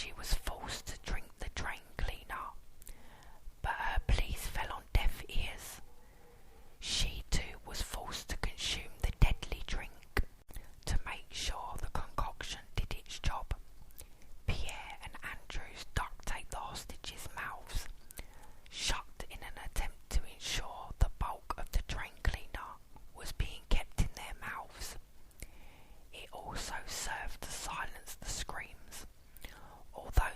she was forced to drink the drain cleaner, but her pleas fell on deaf ears. She too was forced to consume the deadly drink. To make sure the concoction did its job, Pierre and Andrews duct taped the hostages' mouths shut in an attempt to ensure the bulk of the drain cleaner was being kept in their mouths. It also served to silence the screams, although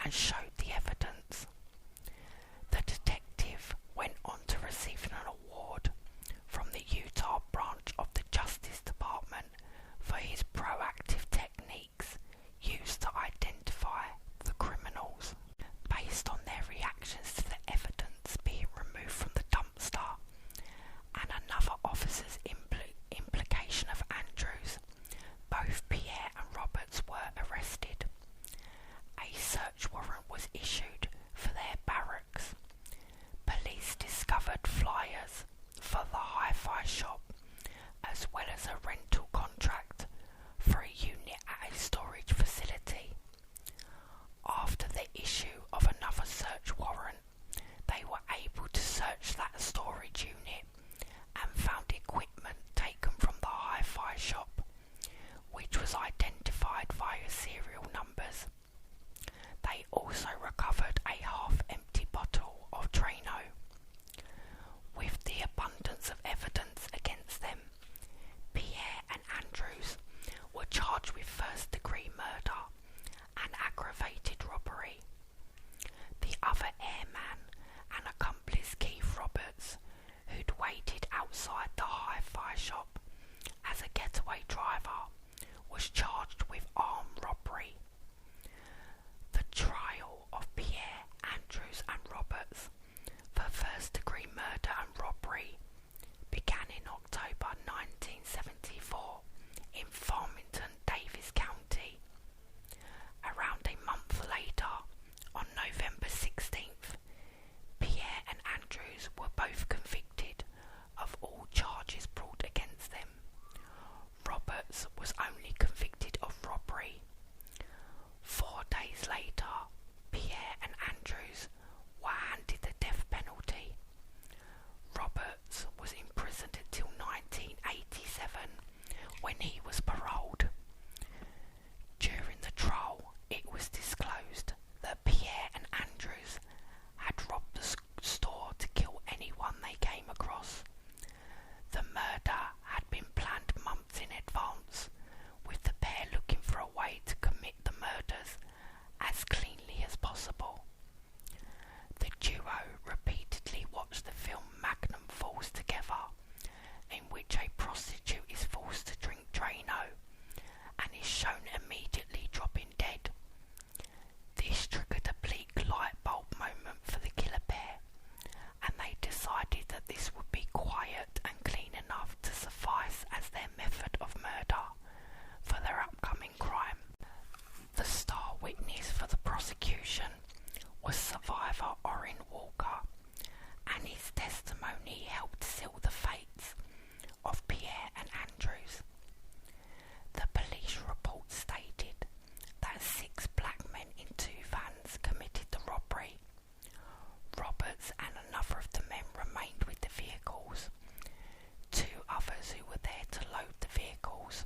and showed the evidence. The detective went on to receive an award from the Utah branch of the Justice Department for his proactive techniques used to identify the criminals. Based on their reactions to the evidence being removed from the dumpster and another officer's implication of Andrews, both Pierre and Roberts were arrested. A search warrant was issued for their barracks. Police discovered flyers for the hi-fi shop, as well as a rental contract for a unit at a storage facility. After the issue of another search warrant, they were able to search that storage unit and found equipment taken from the hi-fi shop, which was identified via serial numbers. They also recovered a half-empty bottle of Drano. With the abundance of evidence against them, Pierre and Andrews were charged with first-degree murder and aggravated robbery. The other airman and accomplice, Keith Roberts, who'd waited outside the hi-fi shop as a getaway driver, was charged with armed robbery. The trial of Pierre, Andrews and Roberts for first-degree murder and robbery began in October 1974 in Farmington, Davis County. Around a month later, on November 16th, Pierre and Andrews were both convicted of all charges brought against them. Roberts was only convicted of robbery. 4 days later, Pierre and Andrews were handed the death penalty. Roberts was imprisoned until 1987, when he was paroled. During the trial, it was disclosed that Pierre and Andrews had robbed the store to kill anyone they came across. The murder had been planned months in advance, with the pair looking for a way to commit the murders as cleanly as possible. The duo repeatedly watched the film Magnum Falls together, in which a prostitute is forced to drink Drano and is shown immediately dropping dead. This triggered a bleak light bulb moment for the killer pair, and they decided that this would be quiet and clean enough to suffice as their method of murder for their upcoming crime. The star witness for the prosecution was survivor Orrin Walker, and his testimony helped seal the fates of Pierre and Andrews. The police report stated that 6 black men in 2 vans committed the robbery. Roberts and another of the men remained with the vehicles. 2 others who were there to load the vehicles